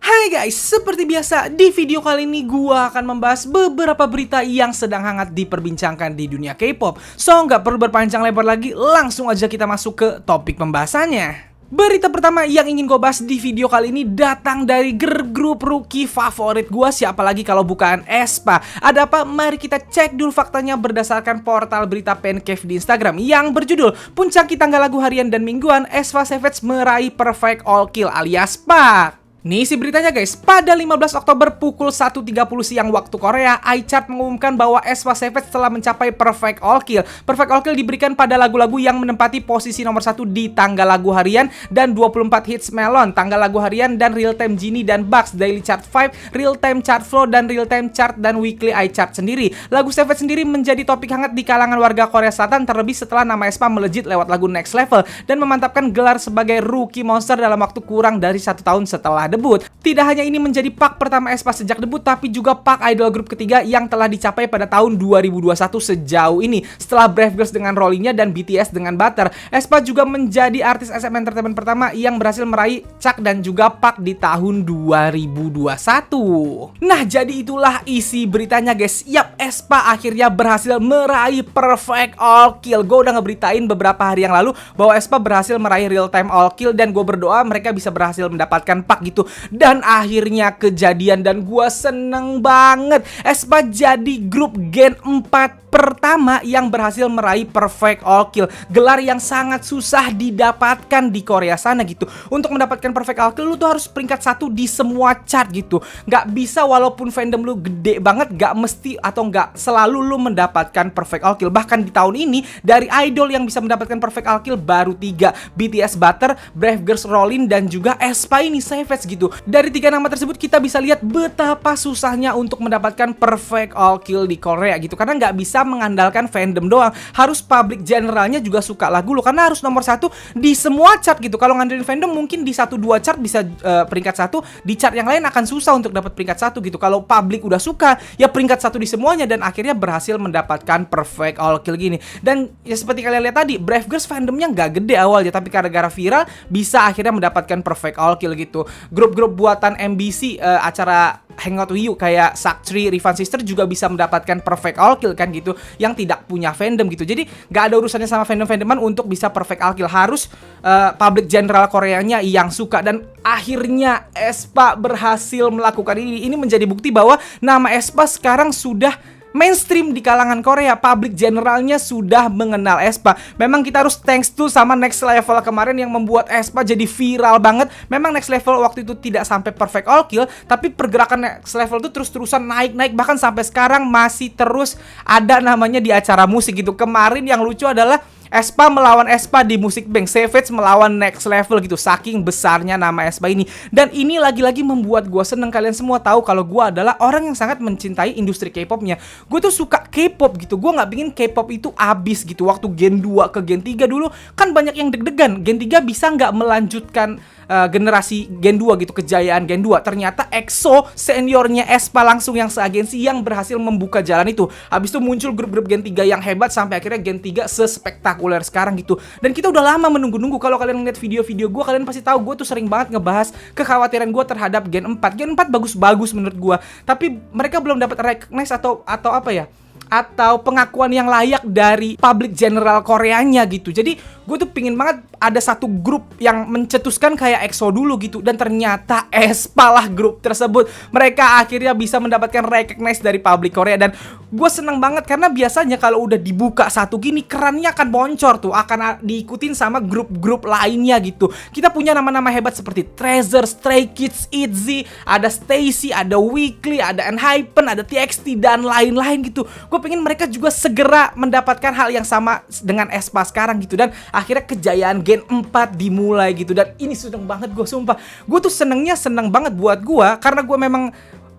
Hai guys, seperti biasa di video kali ini gua akan membahas beberapa berita yang sedang hangat diperbincangkan di dunia K-pop. So nggak perlu berpanjang lebar lagi, langsung aja kita masuk ke topik pembahasannya. Berita pertama yang ingin gue bahas di video kali ini datang dari grup rookie favorit gue, siapa lagi kalau bukan aespa. Ada apa? Mari kita cek dulu faktanya berdasarkan portal berita Pancake di Instagram yang berjudul Puncaki Tanggal Lagu Harian dan Mingguan, aespa Savage meraih Perfect All Kill alias PAK. Nih isi beritanya guys, pada 15 Oktober pukul 1.30 siang waktu Korea, iChart mengumumkan bahwa aespa Savage telah mencapai Perfect All Kill. Perfect All Kill diberikan pada lagu-lagu yang menempati posisi nomor 1 di tanggal lagu harian dan 24 hits Melon, tanggal lagu harian dan Real Time Genie dan Bugs, Daily Chart 5, Real Time Chart Flow dan Real Time Chart dan Weekly iChart sendiri. Lagu Savage sendiri menjadi topik hangat di kalangan warga Korea Selatan, terlebih setelah nama aespa melejit lewat lagu Next Level dan memantapkan gelar sebagai rookie monster dalam waktu kurang dari 1 tahun setelah debut. Tidak hanya ini menjadi PAK pertama aespa sejak debut, tapi juga PAK idol grup ketiga yang telah dicapai pada tahun 2021 sejauh ini. Setelah Brave Girls dengan Rolling-nya dan BTS dengan Butter, aespa juga menjadi artis SM Entertainment pertama yang berhasil meraih CHAK dan juga PAK di tahun 2021. Nah, jadi itulah isi beritanya guys. Yap, aespa akhirnya berhasil meraih Perfect All Kill. Gue udah ngeberitain beberapa hari yang lalu bahwa aespa berhasil meraih Real Time All Kill dan gue berdoa mereka bisa berhasil mendapatkan PAK gitu. Dan akhirnya kejadian dan gua seneng banget. aespa jadi grup Gen 4 pertama yang berhasil meraih Perfect All Kill, gelar yang sangat susah didapatkan di Korea sana gitu. Untuk mendapatkan Perfect All Kill lu tuh harus peringkat 1 di semua chart gitu. Nggak bisa walaupun fandom lu gede banget, nggak mesti atau nggak selalu lu mendapatkan Perfect All Kill. Bahkan di tahun ini dari idol yang bisa mendapatkan Perfect All Kill baru 3, BTS Butter, Brave Girls Rolling dan juga aespa ini Savage gitu. Dari 3 nama tersebut kita bisa lihat betapa susahnya untuk mendapatkan Perfect All Kill di Korea gitu. Karena nggak bisa mengandalkan fandom doang, harus public generalnya juga suka lagu lo, karena harus nomor 1 di semua chart gitu. Kalau ngandelin fandom mungkin di 1-2 chart bisa peringkat 1, di chart yang lain akan susah untuk dapat peringkat 1 gitu. Kalau public udah suka ya peringkat 1 di semuanya, dan akhirnya berhasil mendapatkan Perfect All Kill gini. Dan ya seperti kalian lihat tadi, Brave Girls fandomnya nggak gede awalnya, tapi gara-gara viral bisa akhirnya mendapatkan Perfect All Kill gitu. Grup-grup buatan MBC, acara Hangout With You kayak Saktri, Rivan Sister juga bisa mendapatkan Perfect All Kill kan gitu, yang tidak punya fandom gitu. Jadi nggak ada urusannya sama fandom-fandoman untuk bisa Perfect All Kill, harus public general Koreanya yang suka. Dan akhirnya aespa berhasil melakukan ini. Ini menjadi bukti bahwa nama aespa sekarang sudah mainstream di kalangan Korea, public generalnya sudah mengenal aespa. Memang kita harus thanks to sama Next Level kemarin yang membuat aespa jadi viral banget. Memang Next Level waktu itu tidak sampai Perfect All Kill, tapi pergerakan Next Level itu terus-terusan naik-naik, bahkan sampai sekarang masih terus ada namanya di acara musik gitu. Kemarin yang lucu adalah aespa melawan aespa di Music Bank, Savage melawan Next Level gitu, saking besarnya nama aespa ini. Dan ini lagi-lagi membuat gue seneng. Kalian semua tahu kalau gue adalah orang yang sangat mencintai industri K-popnya. Gue tuh suka K-pop gitu, gue nggak pingin K-pop itu abis gitu. Waktu Gen 2 ke Gen 3 dulu kan banyak yang deg-degan, Gen 3 bisa nggak melanjutkan generasi Gen 2 gitu, kejayaan Gen 2. Ternyata EXO seniornya aespa langsung yang seagensi yang berhasil membuka jalan itu. Habis itu muncul grup-grup Gen 3 yang hebat sampai akhirnya Gen 3 sespektakuler sekarang gitu. Dan kita udah lama menunggu-nunggu. Kalau kalian ngeliat video-video gue, kalian pasti tahu gue tuh sering banget ngebahas kekhawatiran gue terhadap Gen 4. Gen 4 bagus-bagus menurut gue, tapi mereka belum dapat recognize atau apa ya, atau pengakuan yang layak dari public general Koreanya gitu. Jadi gue tuh pingin banget ada satu grup yang mencetuskan kayak EXO dulu gitu. Dan ternyata aespa lah grup tersebut. Mereka akhirnya bisa mendapatkan recognize dari public Korea. Dan gue seneng banget karena biasanya kalau udah dibuka satu gini, kerannya akan boncor tuh, akan diikutin sama grup-grup lainnya gitu. Kita punya nama-nama hebat seperti Treasure, Stray Kids, ITZY, ada Stacy, ada Weekly, ada ENHYPEN, ada TXT dan lain-lain gitu. Gue pengen mereka juga segera mendapatkan hal yang sama dengan aespa sekarang gitu. Dan akhirnya kejayaan Gen 4 dimulai gitu. Dan ini seneng banget gue, sumpah. Gue tuh seneng banget buat gue, karena gue memang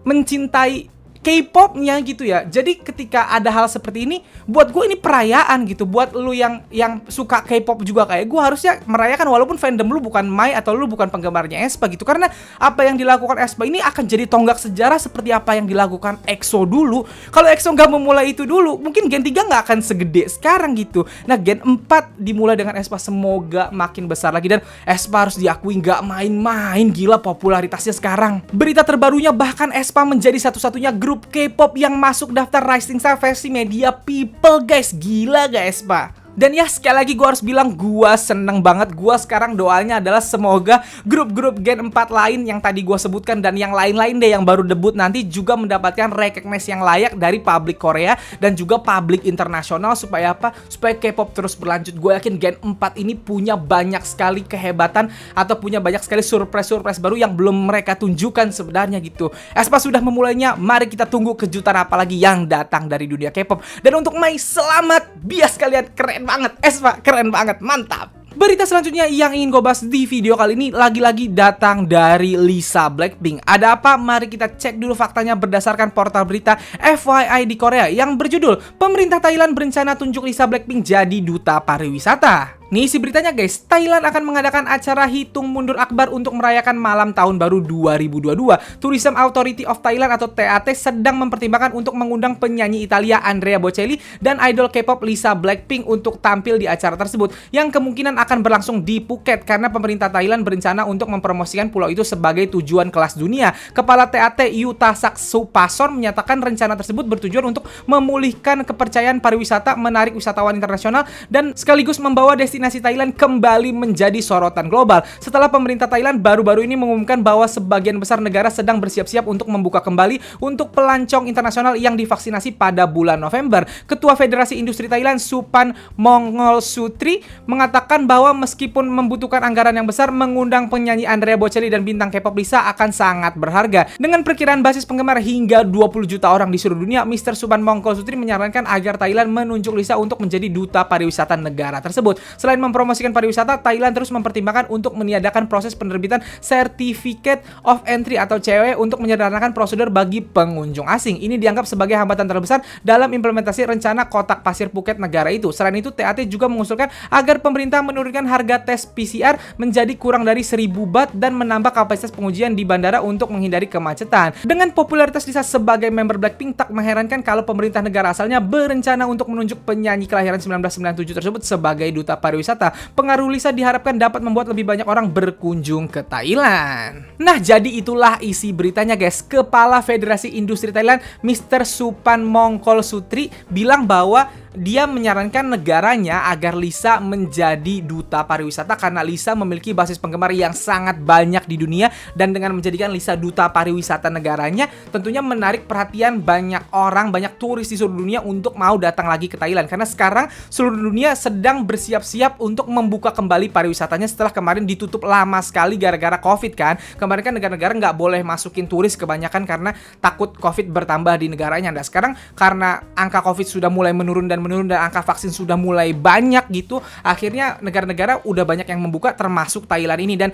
mencintai K-popnya gitu ya. Jadi ketika ada hal seperti ini, buat gue ini perayaan gitu. Buat lu yang suka K-pop juga kayak gue, harusnya merayakan walaupun fandom lu bukan Mai atau lu bukan penggemarnya aespa gitu. Karena apa yang dilakukan aespa ini akan jadi tonggak sejarah seperti apa yang dilakukan EXO dulu. Kalau EXO nggak memulai itu dulu, mungkin Gen 3 nggak akan segede sekarang gitu. Nah, Gen 4 dimulai dengan aespa, semoga makin besar lagi. Dan aespa harus diakui nggak main-main, gila popularitasnya sekarang. Berita terbarunya, bahkan aespa menjadi satu-satunya grup K-pop yang masuk daftar Rising Star versi media People, guys. Gila gak aespa? Dan ya, sekali lagi gue harus bilang gue seneng banget. Gue sekarang doanya adalah semoga grup-grup Gen 4 lain yang tadi gue sebutkan dan yang lain-lain deh yang baru debut nanti juga mendapatkan recognition yang layak dari publik Korea dan juga publik internasional. Supaya apa? Supaya K-pop terus berlanjut. Gue yakin Gen 4 ini punya banyak sekali kehebatan atau punya banyak sekali surprise-surprise baru yang belum mereka tunjukkan sebenarnya gitu. aespa sudah memulainya, mari kita tunggu kejutan apa lagi yang datang dari dunia K-pop. Dan untuk Mai, selamat, bias kalian keren banget, aespa keren banget, mantap. Berita selanjutnya yang ingin gue bahas di video kali ini lagi-lagi datang dari Lisa Blackpink. Ada apa? Mari kita cek dulu faktanya berdasarkan portal berita FYI di Korea yang berjudul Pemerintah Thailand berencana tunjuk Lisa Blackpink jadi duta pariwisata. Nih isi beritanya guys, Thailand akan mengadakan acara hitung mundur akbar untuk merayakan malam tahun baru 2022. Tourism Authority of Thailand atau TAT sedang mempertimbangkan untuk mengundang penyanyi Italia Andrea Bocelli dan idol K-pop Lisa Blackpink untuk tampil di acara tersebut yang kemungkinan akan berlangsung di Phuket karena pemerintah Thailand berencana untuk mempromosikan pulau itu sebagai tujuan kelas dunia. Kepala TAT Yutasak Supason menyatakan rencana tersebut bertujuan untuk memulihkan kepercayaan pariwisata, menarik wisatawan internasional dan sekaligus membawa destinasi Thailand kembali menjadi sorotan global setelah pemerintah Thailand baru-baru ini mengumumkan bahwa sebagian besar negara sedang bersiap-siap untuk membuka kembali untuk pelancong internasional yang divaksinasi pada bulan November. Ketua Federasi Industri Thailand Supan Mongolsutri mengatakan bahwa meskipun membutuhkan anggaran yang besar, mengundang penyanyi Andrea Bocelli dan bintang K-pop Lisa akan sangat berharga. Dengan perkiraan basis penggemar hingga 20 juta orang di seluruh dunia, Mr. Supan Mongolsutri menyarankan agar Thailand menunjuk Lisa untuk menjadi duta pariwisata negara tersebut. Selain mempromosikan pariwisata, Thailand terus mempertimbangkan untuk meniadakan proses penerbitan Certificate of Entry atau COE untuk menyederhanakan prosedur bagi pengunjung asing. Ini dianggap sebagai hambatan terbesar dalam implementasi rencana kotak pasir Phuket negara itu. Selain itu, TAT juga mengusulkan agar pemerintah menurunkan harga tes PCR menjadi kurang dari 1000 baht dan menambah kapasitas pengujian di bandara untuk menghindari kemacetan. Dengan popularitas Lisa sebagai member Blackpink, tak mengherankan kalau pemerintah negara asalnya berencana untuk menunjuk penyanyi kelahiran 1997 tersebut sebagai duta pariwisata. Pengaruh Lisa diharapkan dapat membuat lebih banyak orang berkunjung ke Thailand. Nah, jadi itulah isi beritanya guys. Kepala Federasi Industri Thailand, Mr. Supan Mongkolsutri, bilang bahwa dia menyarankan negaranya agar Lisa menjadi duta pariwisata karena Lisa memiliki basis penggemar yang sangat banyak di dunia, dan dengan menjadikan Lisa duta pariwisata negaranya tentunya menarik perhatian banyak orang, banyak turis di seluruh dunia untuk mau datang lagi ke Thailand karena sekarang seluruh dunia sedang bersiap-siap untuk membuka kembali pariwisatanya setelah kemarin ditutup lama sekali gara-gara Covid kan. Kemarin kan negara-negara nggak boleh masukin turis kebanyakan karena takut Covid bertambah di negaranya. Nah, sekarang karena angka Covid sudah mulai menurun dan angka vaksin sudah mulai banyak gitu, akhirnya negara-negara udah banyak yang membuka termasuk Thailand ini. Dan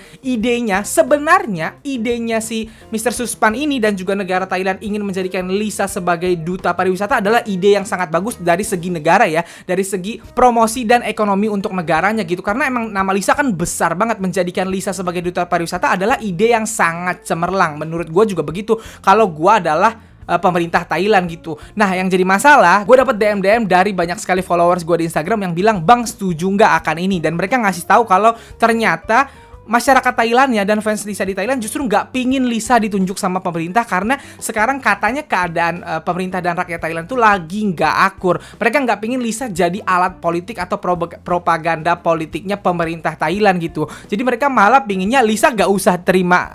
sebenarnya idenya si Mr. Suspan ini dan juga negara Thailand ingin menjadikan Lisa sebagai duta pariwisata adalah ide yang sangat bagus dari segi negara ya, dari segi promosi dan ekonomi untuk negaranya gitu. Karena emang nama Lisa kan besar banget, menjadikan Lisa sebagai duta pariwisata adalah ide yang sangat cemerlang. Menurut gue juga begitu kalau gue adalah pemerintah Thailand gitu. Nah, yang jadi masalah, gue dapet DM dari banyak sekali followers gue di Instagram yang bilang, "Bang, setuju nggak akan ini?" Dan mereka ngasih tahu kalau ternyata masyarakat Thailand ya dan fans Lisa di Thailand justru nggak pingin Lisa ditunjuk sama pemerintah karena sekarang katanya keadaan pemerintah dan rakyat Thailand tuh lagi nggak akur. Mereka nggak pingin Lisa jadi alat politik atau propaganda politiknya pemerintah Thailand gitu. Jadi mereka malah pinginnya Lisa nggak usah terima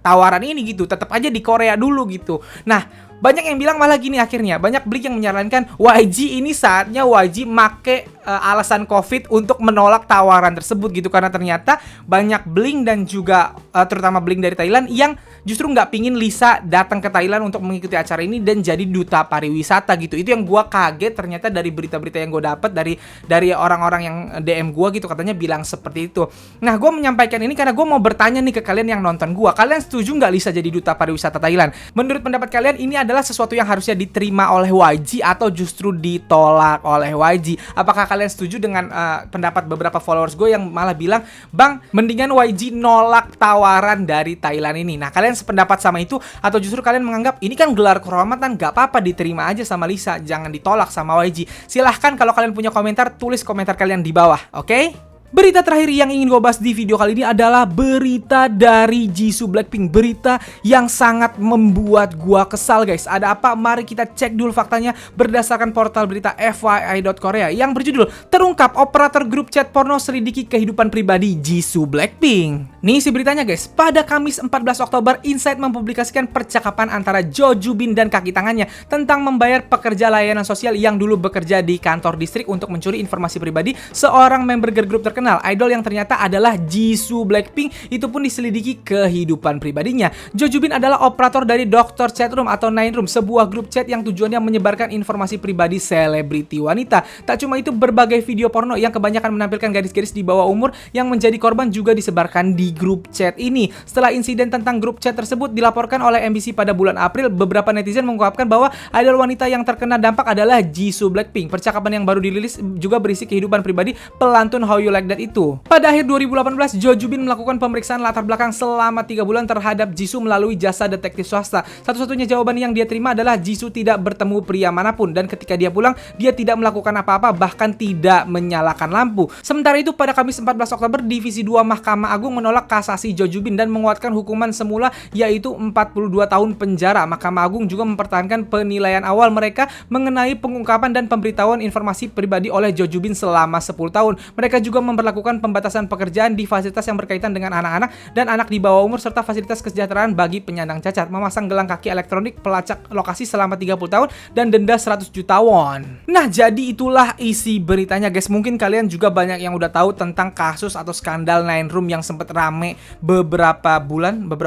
tawaran ini gitu, tetap aja di Korea dulu gitu. Nah, banyak yang bilang malah gini akhirnya, banyak Blink yang menyarankan YG ini saatnya YG make alasan Covid untuk menolak tawaran tersebut gitu, karena ternyata banyak Blink dan juga terutama Blink dari Thailand yang justru nggak pingin Lisa datang ke Thailand untuk mengikuti acara ini dan jadi duta pariwisata gitu. Itu yang gue kaget ternyata dari berita-berita yang gue dapat dari orang-orang yang DM gue gitu, katanya bilang seperti itu. Nah, gue menyampaikan ini karena gue mau bertanya nih ke kalian yang nonton gue. Kalian setuju nggak Lisa jadi duta pariwisata Thailand? Menurut pendapat kalian ini adalah sesuatu yang harusnya diterima oleh YG atau justru ditolak oleh YG? Apakah kalian setuju dengan pendapat beberapa followers gue yang malah bilang, "Bang, mendingan YG nolak tawaran dari Thailand ini." Nah, kalian sependapat sama itu atau justru kalian menganggap ini kan gelar kehormatan, gak apa-apa diterima aja sama Lisa, jangan ditolak sama YG? Silahkan kalau kalian punya komentar, tulis komentar kalian di bawah, oke? Berita terakhir yang ingin gue bahas di video kali ini adalah berita dari Jisoo Blackpink. Berita yang sangat membuat gue kesal guys. Ada apa? Mari kita cek dulu faktanya berdasarkan portal berita FYI.Korea yang berjudul "Terungkap Operator Grup Chat Porno Selidiki Kehidupan Pribadi Jisoo Blackpink". Nih isi beritanya guys. Pada Kamis 14 Oktober, Insight mempublikasikan percakapan antara Jo Jubin dan kaki tangannya tentang membayar pekerja layanan sosial yang dulu bekerja di kantor distrik untuk mencuri informasi pribadi seorang member girl group terkenal. Idol yang ternyata adalah Jisoo Blackpink itu pun diselidiki kehidupan pribadinya. Jo Jubin adalah operator dari Dr. Chatroom atau Nine Room, sebuah grup chat yang tujuannya menyebarkan informasi pribadi selebriti wanita. Tak cuma itu, berbagai video porno yang kebanyakan menampilkan gadis-gadis di bawah umur yang menjadi korban juga disebarkan di grup chat ini. Setelah insiden tentang grup chat tersebut dilaporkan oleh MBC pada bulan April, beberapa netizen mengungkapkan bahwa idol wanita yang terkena dampak adalah Jisoo Blackpink. Percakapan yang baru dirilis juga berisi kehidupan pribadi pelantun How You Like That itu. Pada akhir 2018, Jo Jubin melakukan pemeriksaan latar belakang selama 3 bulan terhadap Jisoo melalui jasa detektif swasta. Satu-satunya jawaban yang dia terima adalah Jisoo tidak bertemu pria manapun, dan ketika dia pulang, dia tidak melakukan apa-apa, bahkan tidak menyalakan lampu. Sementara itu, pada Kamis 14 Oktober, Divisi 2 Mahkamah Agung menolak kasasi Jo Jubin dan menguatkan hukuman semula yaitu 42 tahun penjara. Mahkamah Agung juga mempertahankan penilaian awal mereka mengenai pengungkapan dan pemberitahuan informasi pribadi oleh Jo Jubin selama 10 tahun. Mereka juga memperlakukan pembatasan pekerjaan di fasilitas yang berkaitan dengan anak-anak dan anak di bawah umur serta fasilitas kesejahteraan bagi penyandang cacat, memasang gelang kaki elektronik, pelacak lokasi selama 30 tahun dan denda 100 juta won. Nah, jadi itulah isi beritanya guys. Mungkin kalian juga banyak yang udah tahu tentang kasus atau skandal Nine Room yang sempat rame beberapa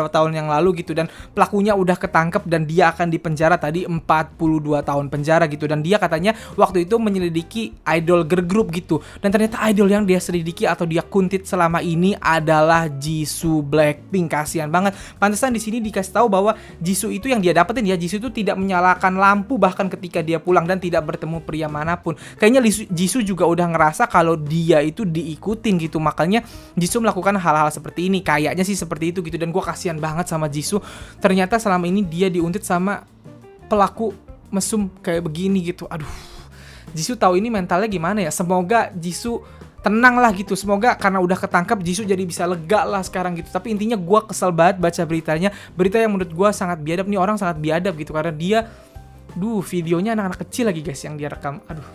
tahun yang lalu gitu, dan pelakunya udah ketangkep dan dia akan dipenjara tadi 42 tahun penjara gitu, dan dia katanya waktu itu menyelidiki idol girl group gitu, dan ternyata idol yang dia selidiki atau dia kuntit selama ini adalah Jisoo Blackpink. Kasihan banget. Pantesan di sini dikasih tahu bahwa Jisoo itu yang dia dapetin ya, Jisoo itu tidak menyalakan lampu bahkan ketika dia pulang dan tidak bertemu pria manapun. Kayaknya Jisoo juga udah ngerasa kalau dia itu diikutin gitu, makanya Jisoo melakukan hal-hal seperti ini. Kayaknya sih seperti itu gitu, dan gue kasihan banget sama Jisoo. Ternyata selama ini dia diuntit sama pelaku mesum kayak begini gitu. Aduh, Jisoo tahu ini mentalnya gimana ya. Semoga Jisoo tenang lah gitu. Semoga karena udah ketangkap Jisoo jadi bisa lega lah sekarang gitu. Tapi intinya gue kesel banget baca beritanya. Berita yang menurut gue sangat biadab. Nih orang sangat biadab gitu karena dia, videonya anak-anak kecil lagi guys yang dia rekam. Aduh,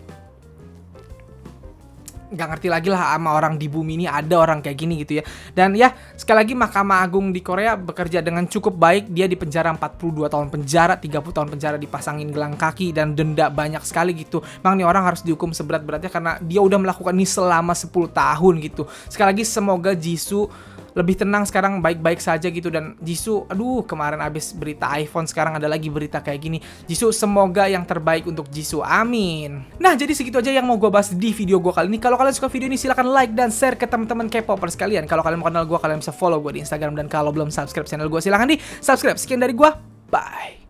nggak ngerti lagi lah sama orang di bumi ini ada orang kayak gini gitu ya. Dan ya, sekali lagi Mahkamah Agung di Korea bekerja dengan cukup baik. Dia dipenjara 42 tahun penjara, 30 tahun penjara, dipasangin gelang kaki dan denda banyak sekali gitu. Memang nih orang harus dihukum seberat-beratnya karena dia udah melakukan ini selama 10 tahun gitu. Sekali lagi semoga Jisoo lebih tenang sekarang, baik-baik saja gitu. Dan Jisoo, kemarin abis berita iPhone, sekarang ada lagi berita kayak gini. Jisoo, semoga yang terbaik untuk Jisoo, amin. Nah, jadi segitu aja yang mau gue bahas di video gue kali ini. Kalau kalian suka video ini, silahkan like dan share ke teman-teman K-popers sekalian. Kalau kalian mau kenal gue, kalian bisa follow gue di Instagram. Dan kalau belum subscribe channel gue, silahkan di subscribe. Sekian dari gue, bye.